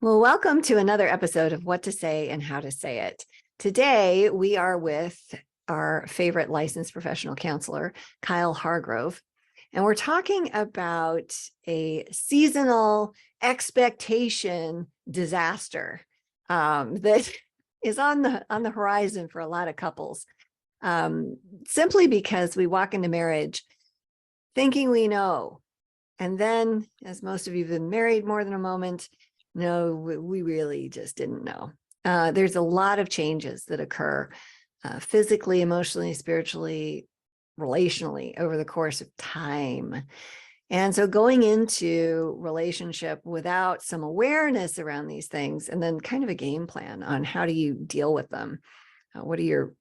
Well, welcome to another episode of What to Say and How to Say It. Today, we are with our favorite licensed professional counselor, Kyle Hargrove, and we're talking about a seasonal expectation disaster that is on the horizon for a lot of couples, simply because we walk into marriage thinking we know. And then, as most of you have been married more than a moment, no, we really just didn't know. There's a lot of changes that occur physically, emotionally, spiritually, relationally over the course of time. And so going into relationship without some awareness around these things, and then kind of a game plan on how do you deal with them? What are your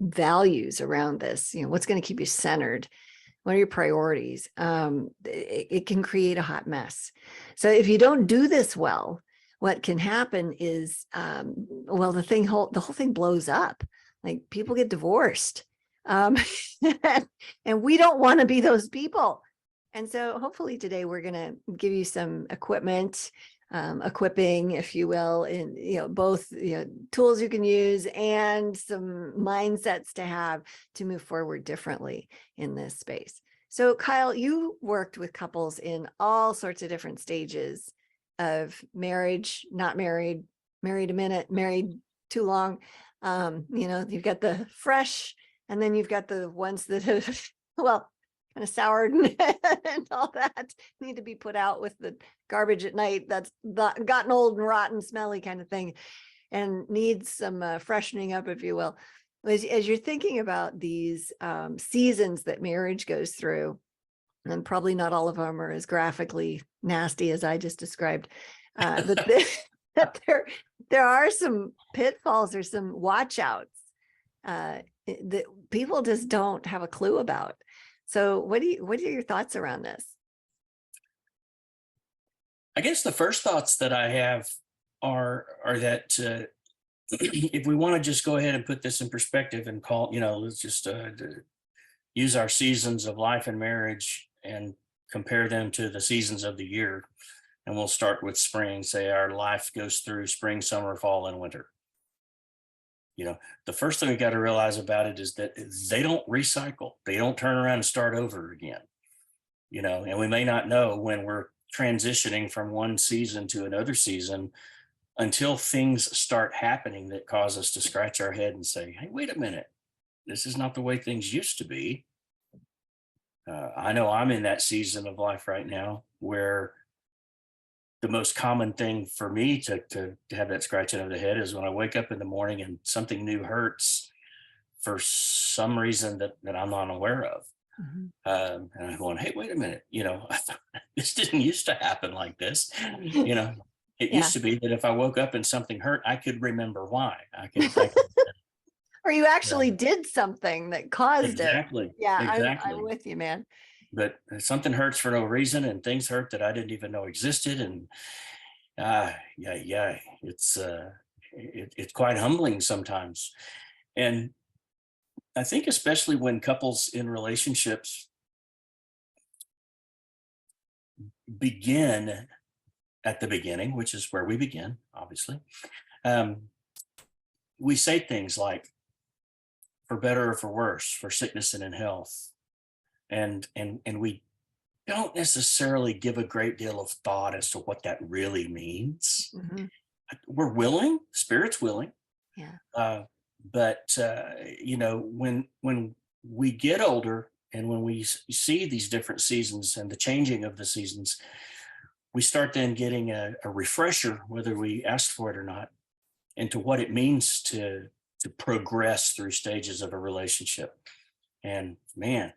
values around this? What's going to keep you centered? What are your priorities? It can create a hot mess. So if you don't do this well, what can happen is, the whole thing blows up. Like people get divorced, and we don't want to be those people. And so hopefully today we're going to give you some equipping, if you will, in both tools you can use and some mindsets to have to move forward differently in this space. So Kyle, you worked with couples in all sorts of different stages of marriage, not married, married a minute, married too long. You've got the fresh, and then you've got the ones that have, kind of soured and all that, need to be put out with the garbage at night that's gotten old and rotten, smelly kind of thing, and needs some freshening up, if you will. As you're thinking about these seasons that marriage goes through, and probably not all of them are as graphically nasty as I just described, that there are some pitfalls or some watch outs that people just don't have a clue about. So what are your thoughts around this? I guess the first thoughts that I have are that if we want to just go ahead and put this in perspective and call, let's just use our seasons of life and marriage and compare them to the seasons of the year. And we'll start with spring. Say our life goes through spring, summer, fall, and winter. The first thing we got to realize about it is that they don't recycle. They don't turn around and start over again. And we may not know when we're transitioning from one season to another season until things start happening that cause us to scratch our head and say, hey, wait a minute, this is not the way things used to be. I know I'm in that season of life right now where the most common thing for me to have that scratching of the head is when I wake up in the morning and something new hurts for some reason that I'm not aware of. Mm-hmm. And I'm going, hey, wait a minute, this didn't used to happen like this. It used to be that if I woke up and something hurt, I could remember why. I could or you actually did something that caused exactly, it. Yeah, exactly. I'm with you, man. But something hurts for no reason, and things hurt that I didn't even know existed. And it's quite humbling sometimes. And I think especially when couples in relationships begin at the beginning, which is where we begin, obviously, we say things like, for better or for worse, for sickness and in health. And we don't necessarily give a great deal of thought as to what that really means. Mm-hmm. We're willing, spirit's willing. Yeah. But when we get older and when we see these different seasons and the changing of the seasons, we start then getting a refresher, whether we asked for it or not, into what it means to progress through stages of a relationship. And man,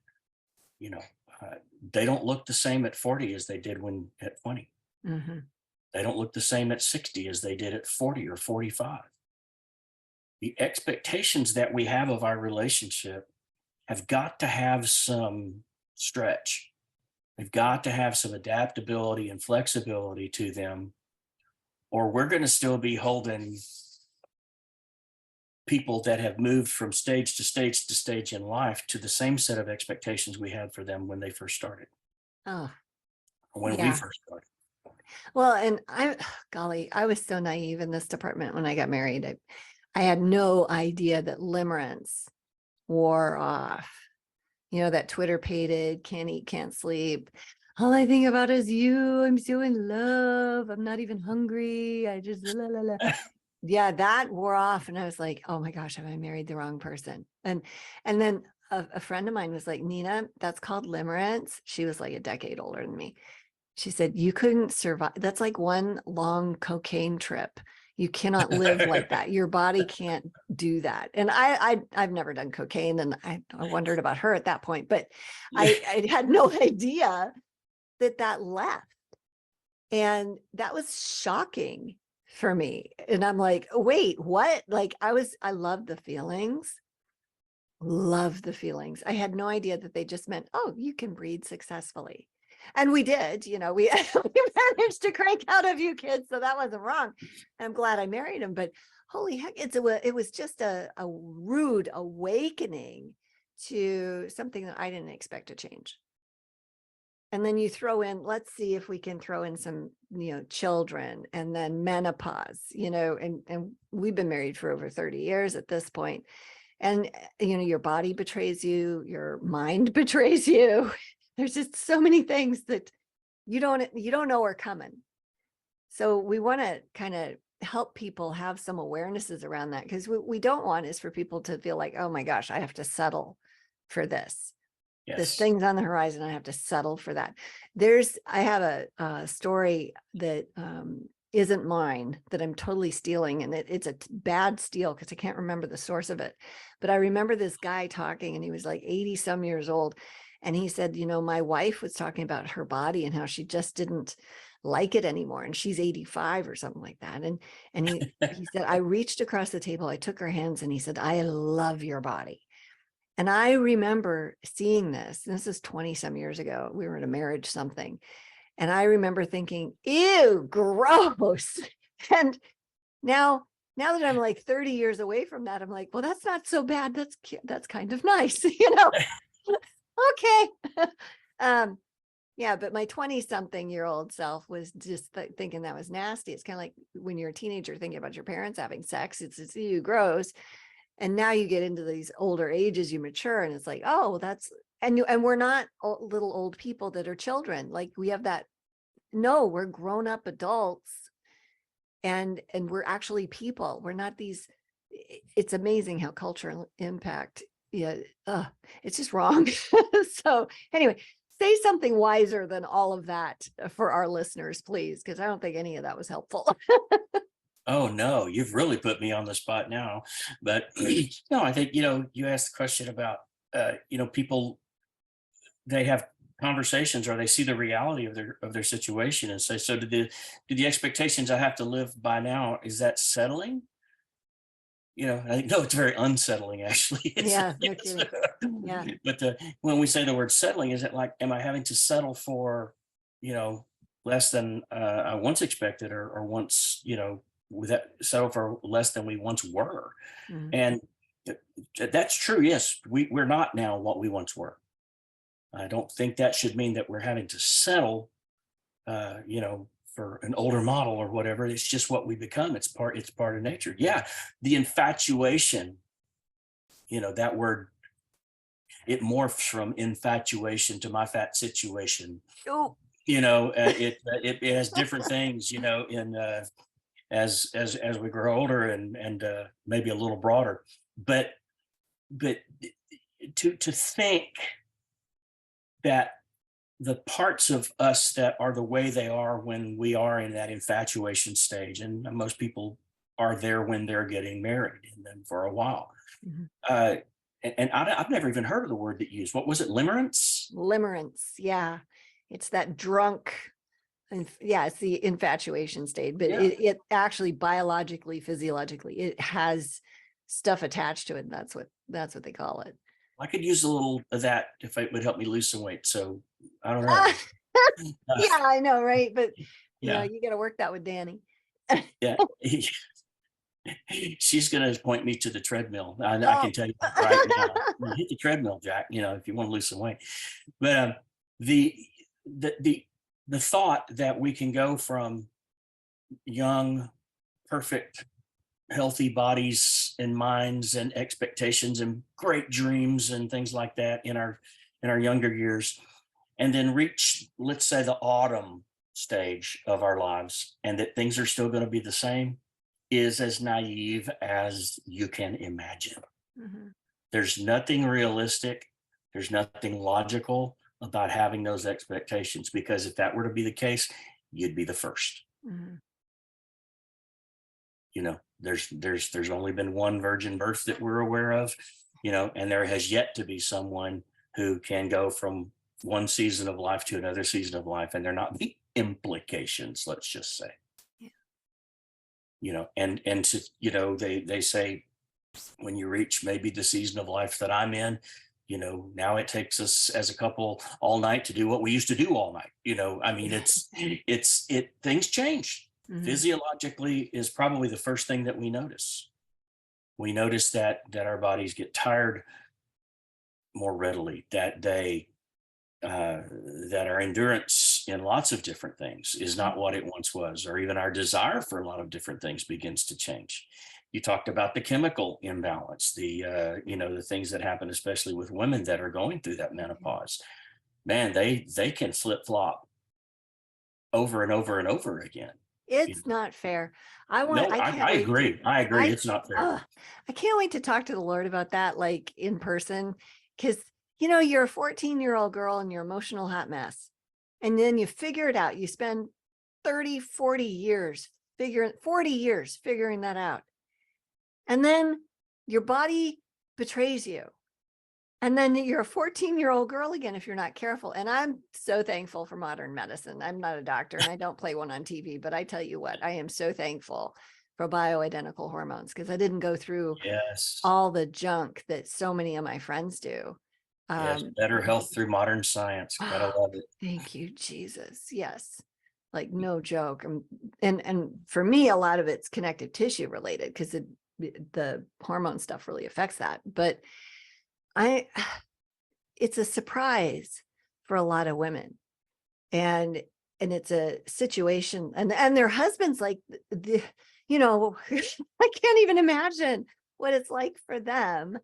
they don't look the same at 40 as they did when at 20. Mm-hmm. They don't look the same at 60 as they did at 40 or 45. The expectations that we have of our relationship have got to have some stretch. They've got to have some adaptability and flexibility to them, or we're going to still be holding people that have moved from stage to stage to stage in life to the same set of expectations we had for them when they first started. Oh, When we yeah. first started. Well, and golly, I was so naive in this department when I got married. I had no idea that limerence wore off. You know, that Twitter pated, can't eat, can't sleep. All I think about is you. I'm so in love. I'm not even hungry. I just la la la. Yeah, that wore off. And I was like, oh my gosh, have I married the wrong person? And then a friend of mine was like, Nina, that's called limerence. She was like a decade older than me. She said, you couldn't survive. That's like one long cocaine trip. You cannot live like that. Your body can't do that. And I've never done cocaine, and I wondered about her at that point, but I had no idea that left. And that was shocking for me. And I'm like, wait, what? Like I loved the feelings. Love the feelings. I had no idea that they just meant, oh, you can breed successfully. And we did, you know, we managed to crank out a few kids. So that wasn't wrong. I'm glad I married him, but holy heck, it was just a rude awakening to something that I didn't expect to change. And then you throw in, let's see if we can throw in some, you know, children, and then menopause, you know, and we've been married for over 30 years at this point. And, you know, your body betrays you, your mind betrays you. There's just so many things that you don't know are coming. So we want to kind of help people have some awarenesses around that, because what we don't want is for people to feel like, oh my gosh, I have to settle for this. Yes. This thing's on the horizon. I have to settle for that. I have a story that isn't mine, that I'm totally stealing. And it's a bad steal because I can't remember the source of it. But I remember this guy talking, and he was like 80 some years old. And he said, you know, my wife was talking about her body and how she just didn't like it anymore. And she's 85 or something like that. And he said, I reached across the table, I took her hands, and he said, I love your body. And I remember seeing this. This is 20 some years ago. We were in a marriage something. And I remember thinking, ew, gross. And now that I'm like 30 years away from that, I'm like, well, that's not so bad. That's kind of nice, you know? Okay. Yeah, but my 20-something-year-old self was just thinking that was nasty. It's kind of like when you're a teenager thinking about your parents having sex, it's you gross. And now you get into these older ages, you mature, and it's like, oh, and we're not little old people that are children. Like we have that. No, we're grown up adults, and we're actually people. We're not these. It's amazing how cultural impact. Yeah, it's just wrong. So anyway, say something wiser than all of that for our listeners, please, because I don't think any of that was helpful. Oh no, you've really put me on the spot now. But no, I think, you know, you asked the question about, you know, people, they have conversations, or they see the reality of their situation and say, so do the expectations I have to live by now, is that settling? You know, I think, no, it's very unsettling, actually. Yeah, no kidding. Yeah. But when we say the word settling, is it like, am I having to settle for, you know, less than I once expected, or once, you know, settle for less than we once were? Mm-hmm. And that's true. Yes, we're not now what we once were. I don't think that should mean that we're having to settle, you know, for an older model or whatever. It's just what we become. It's part of nature. Yeah. The infatuation, you know, that word, it morphs from infatuation to my fat situation. Oh. You know, it has different things, you know, in as we grow older, and maybe a little broader, but to think that the parts of us that are the way they are when we are in that infatuation stage, and most people are there when they're getting married, and then for a while. Mm-hmm. And I've never even heard of the word that you used. What was it? Limerence? Limerence. Yeah. It's that drunk. Yeah, it's the infatuation stage, but yeah. It actually biologically, physiologically, it has stuff attached to it. And that's what they call it. I could use a little of that if it would help me lose some weight. So I don't know. Yeah, I know, right? But yeah, you got to work that with Danny. Yeah. She's going to point me to the treadmill. I can tell you right now. Hit the treadmill, Jack, you know, if you want to lose some weight. But the the thought that we can go from young, perfect, healthy bodies and minds and expectations and great dreams and things like that in our younger years, and then reach, let's say, the autumn stage of our lives, and that things are still going to be the same, is as naive as you can imagine. Mhm. There's nothing realistic, there's nothing logical about having those expectations, because if that were to be the case, you'd be the first. Mhm. You know, there's only been one virgin birth that we're aware of, you know, and there has yet to be someone who can go from one season of life to another season of life and there not be implications, let's just say. Yeah. You know, and to, you know, they say when you reach maybe the season of life that I'm in, you know, now it takes us as a couple all night to do what we used to do all night. You know, I mean, it things change. Mhm. Physiologically is probably the first thing that we notice. We notice that our bodies get tired more readily, that they that our endurance in lots of different things is not what it once was, or even our desire for a lot of different things begins to change. You talked about the chemical imbalance, the you know, the things that happen, especially with women that are going through that menopause. Man, they can flip flop over and over and over again. You know? It's not fair. No, I can't I wait to, agree. I agree. I, It's not fair. uh, I can't wait to talk to the Lord about that, like in person. Cause you know, you're a 14-year-old girl and you're an emotional hot mess. And then you figure it out. You spend 30, 40 years 40 years figuring that out. And then your body betrays you. And then you're a 14-year-old girl again if you're not careful. And I'm so thankful for modern medicine. I'm not a doctor and I don't play one on TV, but I tell you what, I am so thankful for bioidentical hormones because I didn't go through Yes. all the junk that so many of my friends do. Yes. Um, Better health through modern science. Gotta love it. Thank you, Jesus. Yes. Like no joke. And for me, a lot of it's connective tissue related because the hormone stuff really affects that. But I it's a surprise for a lot of women. And it's a situation and their husbands like the you know, I can't even imagine what it's like for them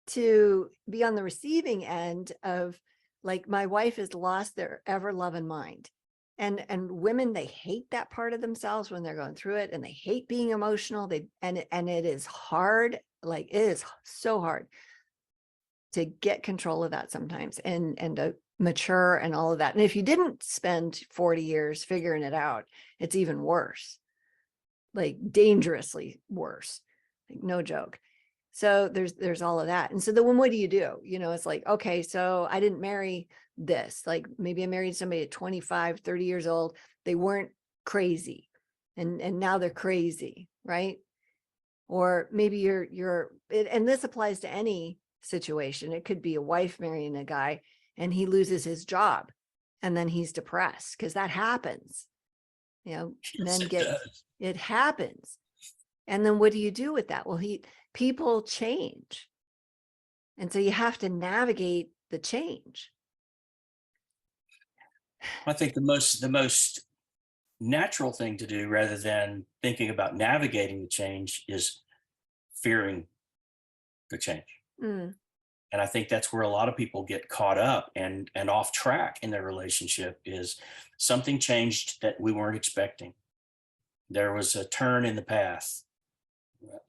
to be on the receiving end of like my wife has lost their ever loving mind. And women, they hate that part of themselves when they're going through it and they hate being emotional. And it is hard, like it is so hard to get control of that sometimes and to mature and all of that. And if you didn't spend 40 years figuring it out, it's even worse, like dangerously worse, like no joke. So there's all of that. And so then what do? You know, it's like, okay, so I didn't marry this, like maybe I married somebody at 25, 30 years old. They weren't crazy. And now they're crazy, right? Or maybe and this applies to any situation. It could be a wife marrying a guy and he loses his job and then he's depressed because that happens. You know, Yes, men it get, does. it happens. And then what do you do with that? Well, people change. And so you have to navigate the change. I think the most natural thing to do rather than thinking about navigating the change is fearing the change. Mm, And I think that's where a lot of people get caught up and off track in their relationship is something changed that we weren't expecting. There was a turn in the path.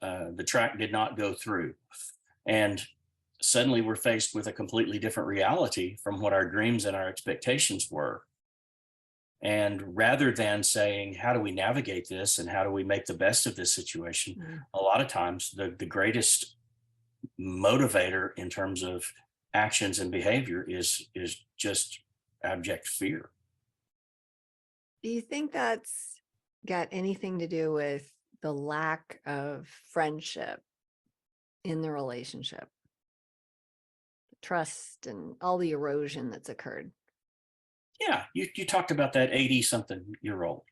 The track did not go through. And suddenly we're faced with a completely different reality from what our dreams and our expectations were. And rather than saying, how do we navigate this and how do we make the best of this situation? mm. A lot of times the greatest motivator in terms of actions and behavior is just abject fear. Do you think that's got anything to do with the lack of friendship in the relationship, trust, and all the erosion that's occurred? Yeah, you talked about that 80 something year old,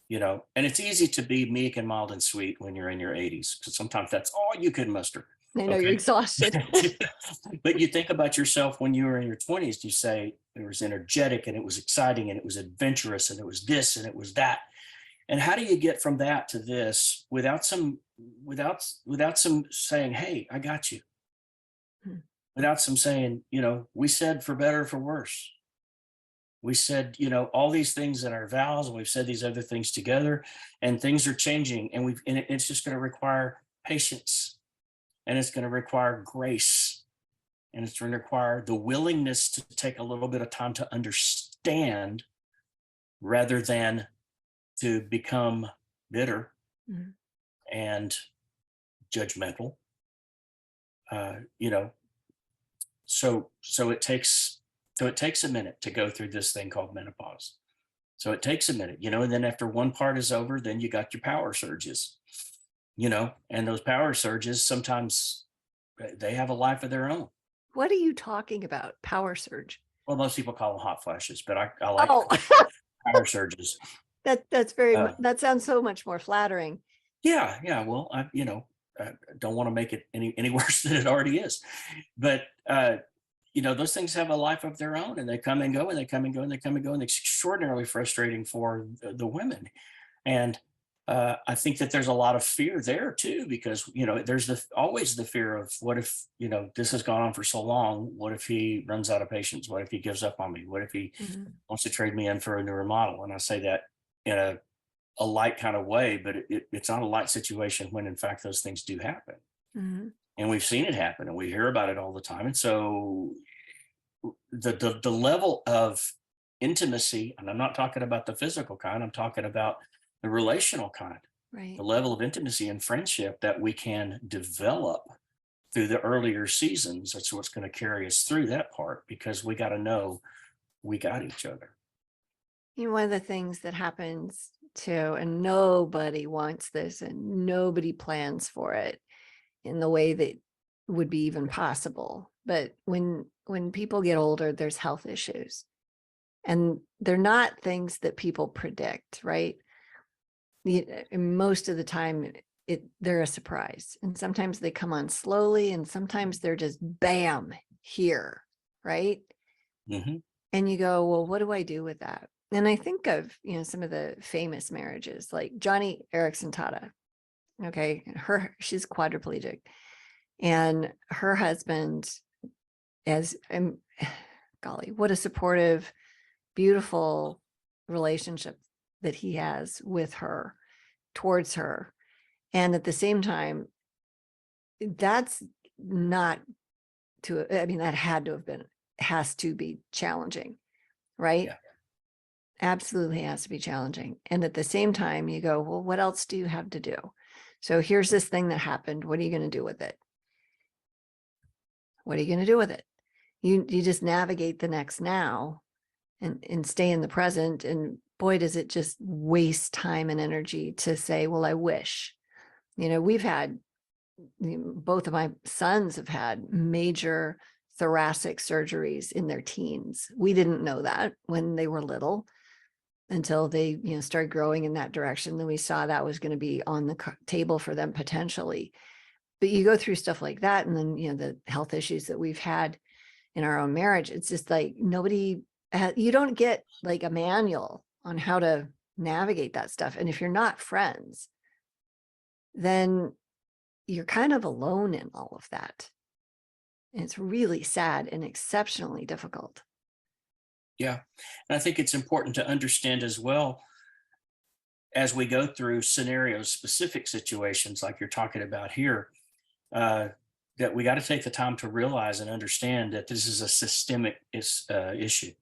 you know, and it's easy to be meek and mild and sweet when you're in your 80s because sometimes that's all you can muster. I know you're Okay. exhausted. But you think about yourself when you were in your 20s, you say it was energetic and it was exciting and it was adventurous and it was this and it was that. And how do you get from that to this without some saying, hey, I got you, Hmm. without some saying, we said for better or for worse. We said, all these things in our vows, and we've said these other things together, and things are changing, and it's just going to require patience, and it's going to require grace, and it's going to require the willingness to take a little bit of time to understand rather than to become bitter Mhm. and judgmental. Uh, you know, so it takes a minute to go through this thing called menopause. So it takes a minute, and then after one part is over, then you got your power surges, and those power surges sometimes they have a life of their own. What are you talking about? Power surge. Well, most people call them hot flashes, but I like Oh, power surges. that's Uh, that sounds so much more flattering. yeah. Well, I don't want to make it any worse than it already is, but those things have a life of their own, and they come and go, and they come and go, and they come and go, and it's extraordinarily frustrating for the women. And I think that there's a lot of fear there too, because there's always the fear of what if this has gone on for so long. What if he runs out of patience? What if he gives up on me? What if he Mhm. wants to trade me in for a newer model? And I say that in a light kind of way, but it's not a light situation when in fact those things do happen. Mhm. And we've seen it happen, and we hear about it all the time. And so the level of intimacy, and I'm not talking about the physical kind, I'm talking about the relational kind, the Right. level of intimacy and friendship that we can develop through the earlier seasons. That's what's going to carry us through that part, because we got to know we got each other. One of the things that happens too, and nobody wants this and nobody plans for it in the way that would be even possible. But when people get older, there's health issues. And they're not things that people predict, right? Most of the time they're a surprise. And sometimes they come on slowly, and sometimes they're just bam here, right? Hmm. And you go, well, what do I do with that? And I think of, some of the famous marriages like Johnny Erickson Tata. Okay. She's quadriplegic, and her husband, as golly, what a supportive, beautiful relationship that he has with her, towards her. And at the same time, that's not that has to be challenging, right? Yeah. Absolutely has to be challenging. And at the same time, you go, well, what else do you have to do? So here's this thing that happened. What are you going to do with it? What are you going to do with it? You just navigate the next now and stay in the present. And boy, does it just waste time and energy to say, well, I wish. We've had, both of my sons have had major thoracic surgeries in their teens. We didn't know that when they were little, until they started growing in that direction. Then we saw that was going to be on the table for them potentially. But you go through stuff like that, and then the health issues that we've had in our own marriage, it's just like you don't get like a manual on how to navigate that stuff. And if you're not friends, then you're kind of alone in all of that. And it's really sad and exceptionally difficult. Yeah. And I think it's important to understand as well, as we go through scenarios, specific situations like you're talking about here, uh, that we got to take the time to realize and understand that this is a systemic issue.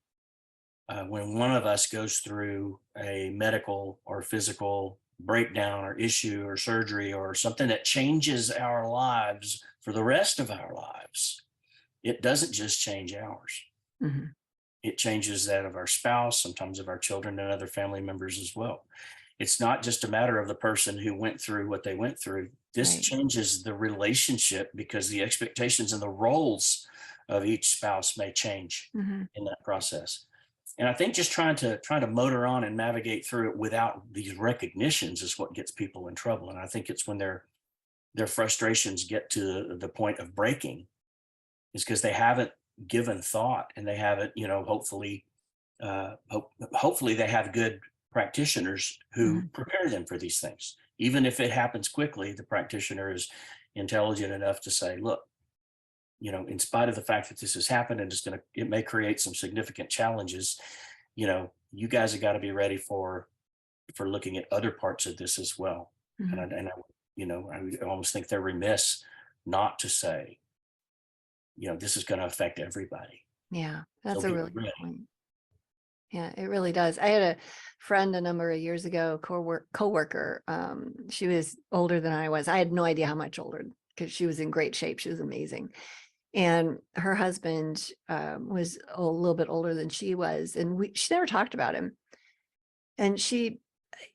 When one of us goes through a medical or physical breakdown or issue or surgery or something that changes our lives for the rest of our lives, it doesn't just change ours. Mhm. It changes that of our spouse, sometimes of our children and other family members as well. It's not just a matter of the person who went through what they went through. This Right. changes the relationship, because the expectations and the roles of each spouse may change Mhm. in that process. And I think just trying to motor on and navigate through it without these recognitions is what gets people in trouble. And I think it's when they're their frustrations get to the point of breaking is because they haven't given thought, and they haven't, hopefully they have good practitioners who Mhm. prepare them for these things. Even if it happens quickly, the practitioner is intelligent enough to say, look, in spite of the fact that this has happened and it may create some significant challenges, you guys have got to be ready for looking at other parts of this as well. And Mhm. I would almost think they're remiss not to say, this is going to affect everybody. Yeah, So that's a be really good ready. point. Yeah, it really does. I had a friend a number of years ago, coworker. She was older than I was. I had no idea how much older because she was in great shape. She was amazing. And her husband was a little bit older than she was, and she never talked about him. And she,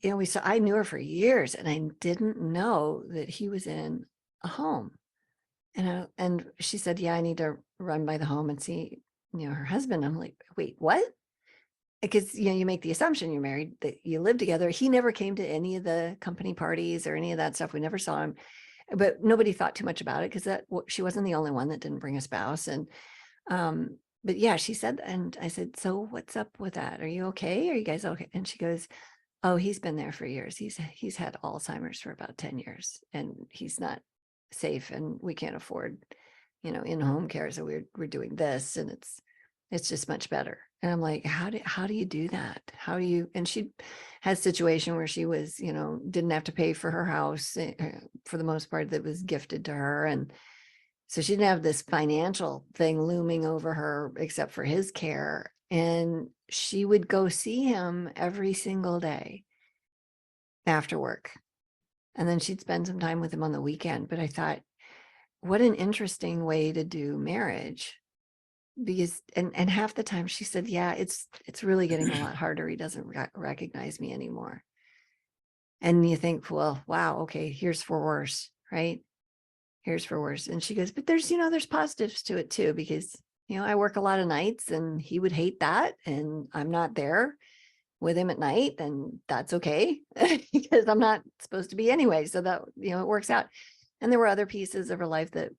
I knew her for years, and I didn't know that he was in a home. And she said, "Yeah, I need to run by the home and see, her husband." I'm like, "Wait, what?" Because you make the assumption you're married, that you live together. He never came to any of the company parties or any of that stuff. We never saw him, but nobody thought too much about it because she wasn't the only one that didn't bring a spouse. And but yeah, she said, and I said, "So what's up with that? Are you okay? Are you guys okay?" And she goes, "Oh, he's been there for years. He's had Alzheimer's for about 10 years, and he's not safe, and we can't afford, in-home care. So we're doing this, and it's just much better." And I'm like, how do you do that? How do you? And she has a situation where she was, didn't have to pay for her house for the most part, that was gifted to her. And so she didn't have this financial thing looming over her except for his care. And she would go see him every single day after work. And then she'd spend some time with him on the weekend. But I thought, what an interesting way to do marriage. Because and half the time she said, "Yeah, it's really getting a lot harder. He doesn't recognize me anymore." And you think, well, wow, okay, here's for worse, right? Here's for worse. And she goes, "But there's positives to it too, because I work a lot of nights, and he would hate that, and I'm not there with him at night, and that's okay because I'm not supposed to be anyway. So that, it works out." And there were other pieces of her life that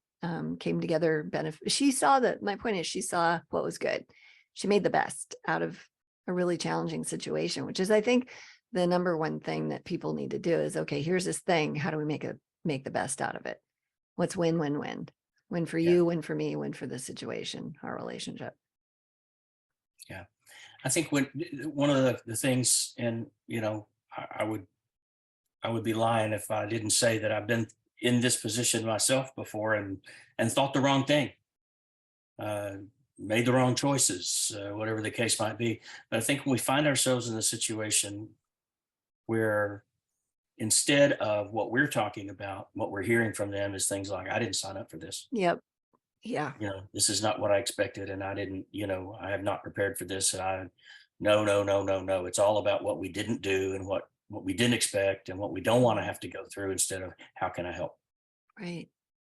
came together. My point is, she saw what was good. She made the best out of a really challenging situation, which is, I think, the number one thing that people need to do is, okay, here's this thing. How do we make the best out of it? What's win, win, win? Win for Yeah. you, win for me, win for the situation, our relationship. Yeah. I think one of the things, and I would be lying if I didn't say that I've been in this position myself before, and thought the wrong thing, uh, made the wrong choices, whatever the case might be. But I think when we find ourselves in a situation where, instead of what we're talking about, what we're hearing from them is things like, "I didn't sign up for this. Yep. Yeah. This is not what I expected, and I didn't, I have not prepared for this, and no, no, no, no, no." It's all about what we didn't do, and what we didn't expect, and what we don't want to have to go through, instead of how can I help, Right.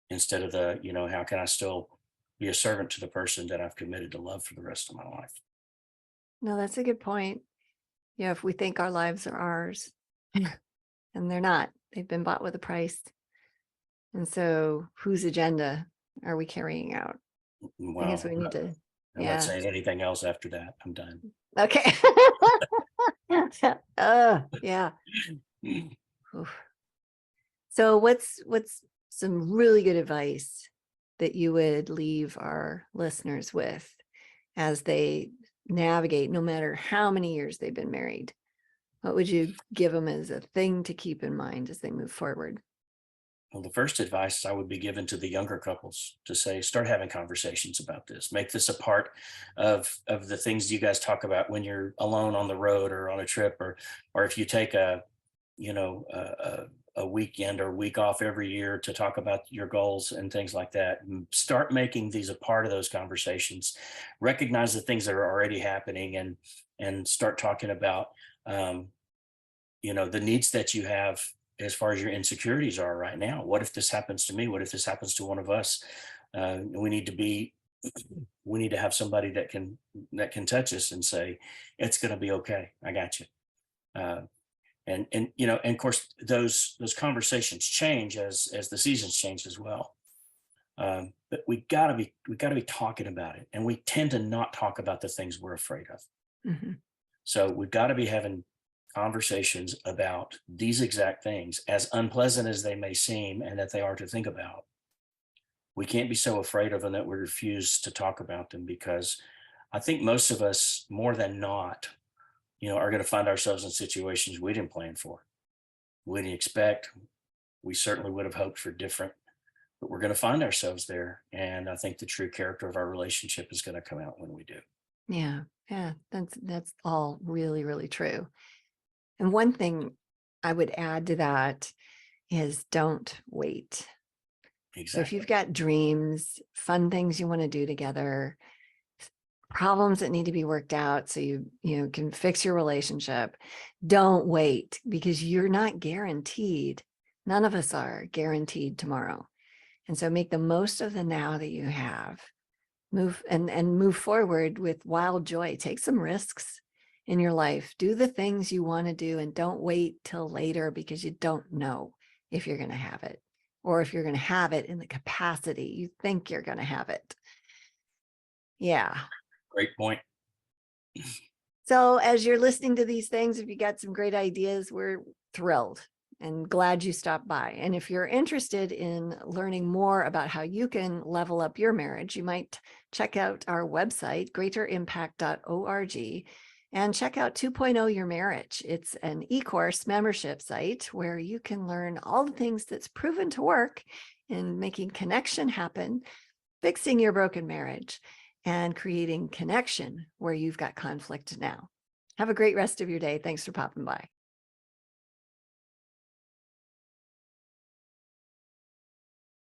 instead of how can I still be a servant to the person that I've committed to love for the rest of my life. No, that's a good point. Yeah. If we think our lives are ours, and they're not, they've been bought with a price. And so whose agenda are we carrying out? I guess Well, we need to, I'm not yeah. saying anything else after that. I'm done. Okay. Yeah. Oof. So what's some really good advice that you would leave our listeners with as they navigate, no matter how many years they've been married? What would you give them as a thing to keep in mind as they move forward? Well, the first advice I would be given to the younger couples to say, start having conversations about this. Make this a part of the things you guys talk about when you're alone on the road or on a trip, or if you take you know a, a weekend or week off every year to talk about your goals and things like that. Start making these a part of those conversations. Recognize the things that are already happening, and start talking about the needs that you have as far as your insecurities are right now. What if this happens to me? What if this happens to one of us? We need to be we need to have somebody that can touch us and say, it's going to be okay, I got you. uh, And you know, and of course those conversations change as the seasons change as well. But we gotta be talking about it, and we tend to not talk about the things we're afraid of. Mhm. So we've got to be having conversations about these exact things, as unpleasant as they may seem and that they are to think about. We can't be so afraid of them that we refuse to talk about them, because I think most of us, more than not, you know, are going to find ourselves in situations we didn't plan for, we didn't expect. We certainly would have hoped for different, but we're going to find ourselves there. And I think the true character of our relationship is going to come out when we do. Yeah. Yeah. That's all really, really true. And one thing I would add to that is don't wait. So if Exactly. you've got dreams, fun things you want to do together, problems that need to be worked out so you can fix your relationship, don't wait, because you're not guaranteed. None of us are guaranteed tomorrow. And so make the most of the now that you have. Move and move forward with wild joy. Take some risks in your life. Do the things you want to do, and don't wait till later, because you don't know if you're going to have it, or if you're going to have it in the capacity you think you're going to have it. Yeah. Great point. So as you're listening to these things, if you got some great ideas, we're thrilled and glad you stopped by. And if you're interested in learning more about how you can level up your marriage, you might check out our website, greaterimpact.org, and check out 2.0 Your Marriage. It's an e-course membership site where you can learn all the things that's proven to work in making connection happen, fixing your broken marriage, and creating connection where you've got conflict now. Have a great rest of your day. Thanks for popping by.